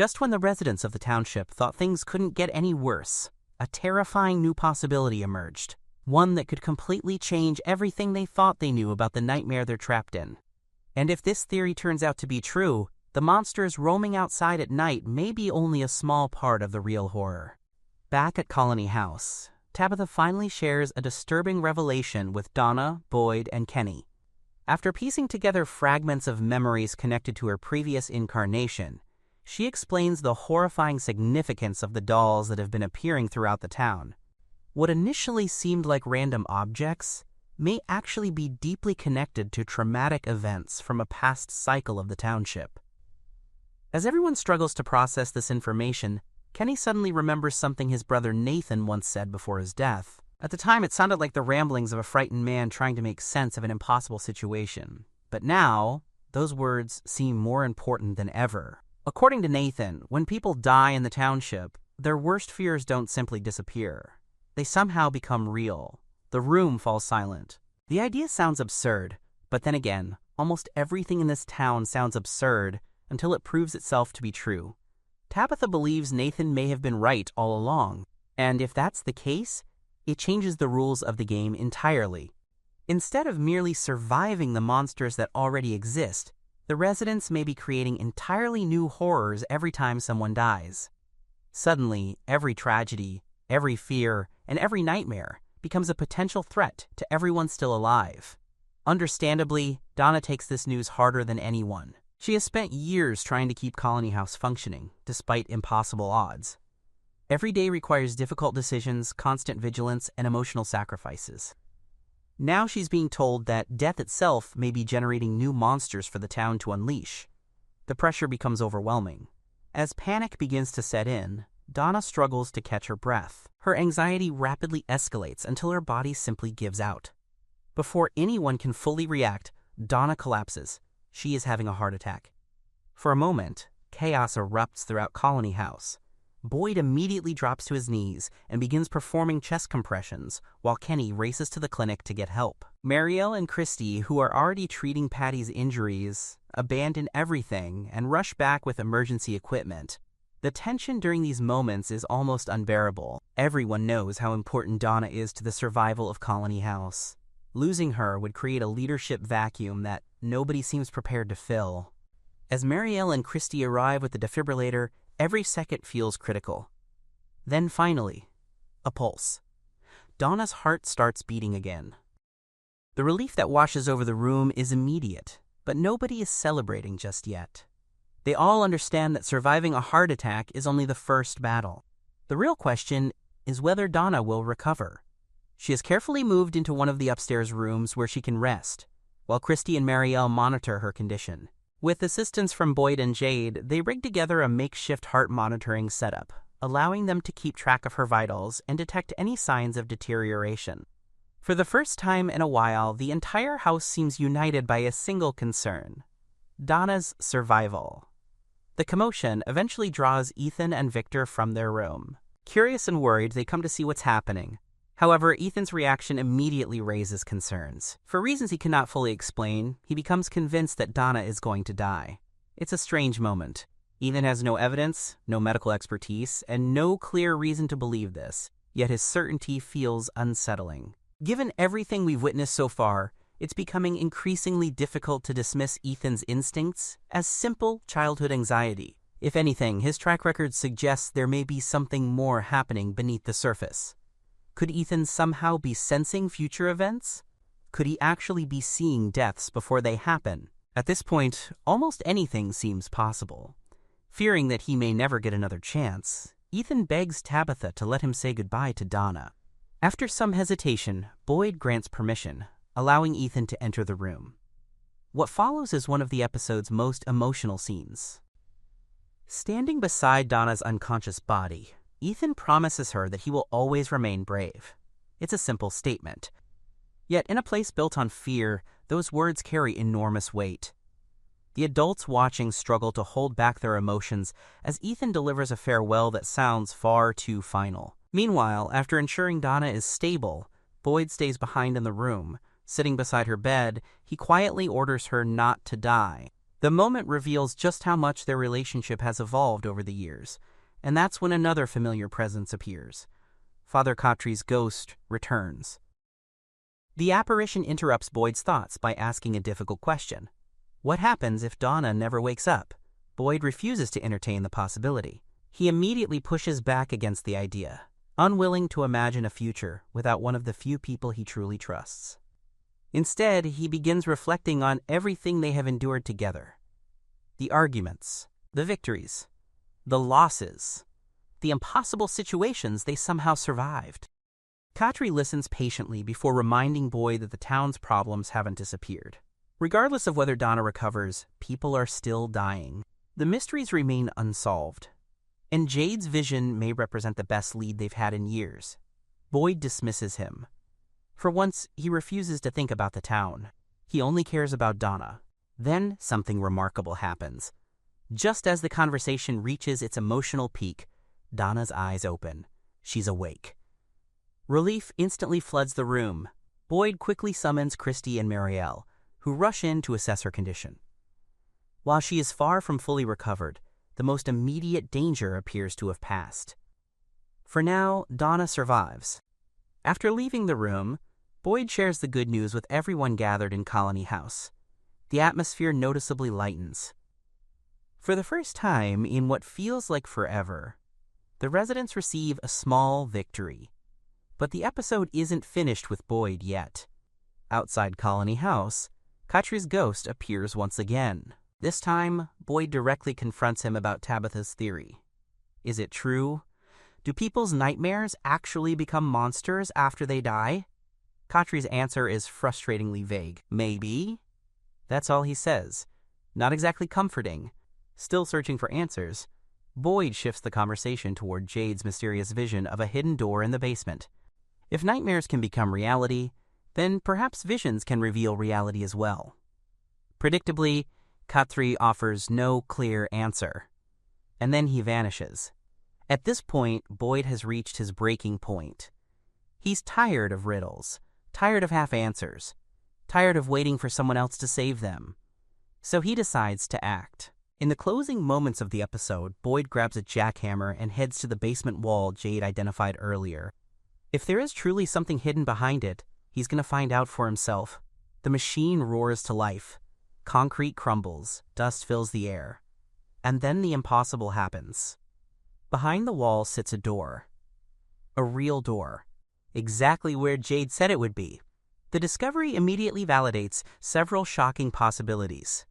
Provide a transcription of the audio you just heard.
Just when the residents of the township thought things couldn't get any worse, a terrifying new possibility emerged, one that could completely change everything they thought they knew about the nightmare they're trapped in. And if this theory turns out to be true, the monsters roaming outside at night may be only a small part of the real horror. Back at Colony House, Tabitha finally shares a disturbing revelation with Donna, Boyd, and Kenny. After piecing together fragments of memories connected to her previous incarnation, she explains the horrifying significance of the dolls that have been appearing throughout the town. What initially seemed like random objects may actually be deeply connected to traumatic events from a past cycle of the township. As everyone struggles to process this information, Kenny suddenly remembers something his brother Nathan once said before his death. At the time, it sounded like the ramblings of a frightened man trying to make sense of an impossible situation. But now, those words seem more important than ever. According to Nathan, when people die in the township, their worst fears don't simply disappear. They somehow become real. The room falls silent. The idea sounds absurd, but then again, almost everything in this town sounds absurd until it proves itself to be true. Tabitha believes Nathan may have been right all along, and if that's the case, it changes the rules of the game entirely. Instead of merely surviving the monsters that already exist, the residents may be creating entirely new horrors every time someone dies. Suddenly, every tragedy, every fear, and every nightmare becomes a potential threat to everyone still alive. Understandably, Donna takes this news harder than anyone. She has spent years trying to keep Colony House functioning, despite impossible odds. Every day requires difficult decisions, constant vigilance, and emotional sacrifices. Now she's being told that death itself may be generating new monsters for the town to unleash. The pressure becomes overwhelming. As panic begins to set in, Donna struggles to catch her breath. Her anxiety rapidly escalates until her body simply gives out. Before anyone can fully react, Donna collapses. She is having a heart attack. For a moment, chaos erupts throughout Colony House. Boyd immediately drops to his knees and begins performing chest compressions, while Kenny races to the clinic to get help. Marielle and Kristi, who are already treating Patty's injuries, abandon everything and rush back with emergency equipment. The tension during these moments is almost unbearable. Everyone knows how important Donna is to the survival of Colony House. Losing her would create a leadership vacuum that nobody seems prepared to fill. As Marielle and Kristi arrive with the defibrillator, every second feels critical. Then finally, a pulse. Donna's heart starts beating again. The relief that washes over the room is immediate, but nobody is celebrating just yet. They all understand that surviving a heart attack is only the first battle. The real question is whether Donna will recover. She is carefully moved into one of the upstairs rooms where she can rest, while Kristi and Marielle monitor her condition. With assistance from Boyd and Jade, they rig together a makeshift heart monitoring setup, allowing them to keep track of her vitals and detect any signs of deterioration. For the first time in a while, the entire house seems united by a single concern: Donna's survival. The commotion eventually draws Ethan and Victor from their room. Curious and worried, they come to see what's happening. However, Ethan's reaction immediately raises concerns. For reasons he cannot fully explain, he becomes convinced that Donna is going to die. It's a strange moment. Ethan has no evidence, no medical expertise, and no clear reason to believe this, yet his certainty feels unsettling. Given everything we've witnessed so far, it's becoming increasingly difficult to dismiss Ethan's instincts as simple childhood anxiety. If anything, his track record suggests there may be something more happening beneath the surface. Could Ethan somehow be sensing future events? Could he actually be seeing deaths before they happen? At this point, almost anything seems possible. Fearing that he may never get another chance, Ethan begs Tabitha to let him say goodbye to Donna. After some hesitation, Boyd grants permission, allowing Ethan to enter the room. What follows is one of the episode's most emotional scenes. Standing beside Donna's unconscious body, Ethan promises her that he will always remain brave. It's a simple statement. Yet in a place built on fear, those words carry enormous weight. The adults watching struggle to hold back their emotions as Ethan delivers a farewell that sounds far too final. Meanwhile, after ensuring Donna is stable, Boyd stays behind in the room. Sitting beside her bed, he quietly orders her not to die. The moment reveals just how much their relationship has evolved over the years, and that's when another familiar presence appears. Father Khatri's ghost returns. The apparition interrupts Boyd's thoughts by asking a difficult question. What happens if Donna never wakes up? Boyd refuses to entertain the possibility. He immediately pushes back against the idea, unwilling to imagine a future without one of the few people he truly trusts. Instead, he begins reflecting on everything they have endured together. The arguments, the victories, the losses, the impossible situations they somehow survived. Khatri listens patiently before reminding Boyd that the town's problems haven't disappeared. Regardless of whether Donna recovers, people are still dying. The mysteries remain unsolved, and Jade's vision may represent the best lead they've had in years. Boyd dismisses him. For once, he refuses to think about the town. He only cares about Donna. Then something remarkable happens. Just as the conversation reaches its emotional peak, Donna's eyes open. She's awake. Relief instantly floods the room. Boyd quickly summons Kristi and Marielle, who rush in to assess her condition. While she is far from fully recovered, the most immediate danger appears to have passed. For now, Donna survives. After leaving the room, Boyd shares the good news with everyone gathered in Colony House. The atmosphere noticeably lightens. For the first time in what feels like forever, the residents receive a small victory. But the episode isn't finished with Boyd yet. Outside Colony House, Khatri's ghost appears once again. This time, Boyd directly confronts him about Tabitha's theory. Is it true? Do people's nightmares actually become monsters after they die? Khatri's answer is frustratingly vague. Maybe? That's all he says. Not exactly comforting. Still searching for answers, Boyd shifts the conversation toward Jade's mysterious vision of a hidden door in the basement. If nightmares can become reality, then perhaps visions can reveal reality as well. Predictably, Khatri offers no clear answer, and then he vanishes. At this point, Boyd has reached his breaking point. He's tired of riddles, tired of half-answers, tired of waiting for someone else to save them. So he decides to act. In the closing moments of the episode, Boyd grabs a jackhammer and heads to the basement wall Jade identified earlier. If there is truly something hidden behind it, he's going to find out for himself. The machine roars to life. Concrete crumbles, dust fills the air. And then the impossible happens. Behind the wall sits a door. A real door. Exactly where Jade said it would be. The discovery immediately validates several shocking possibilities.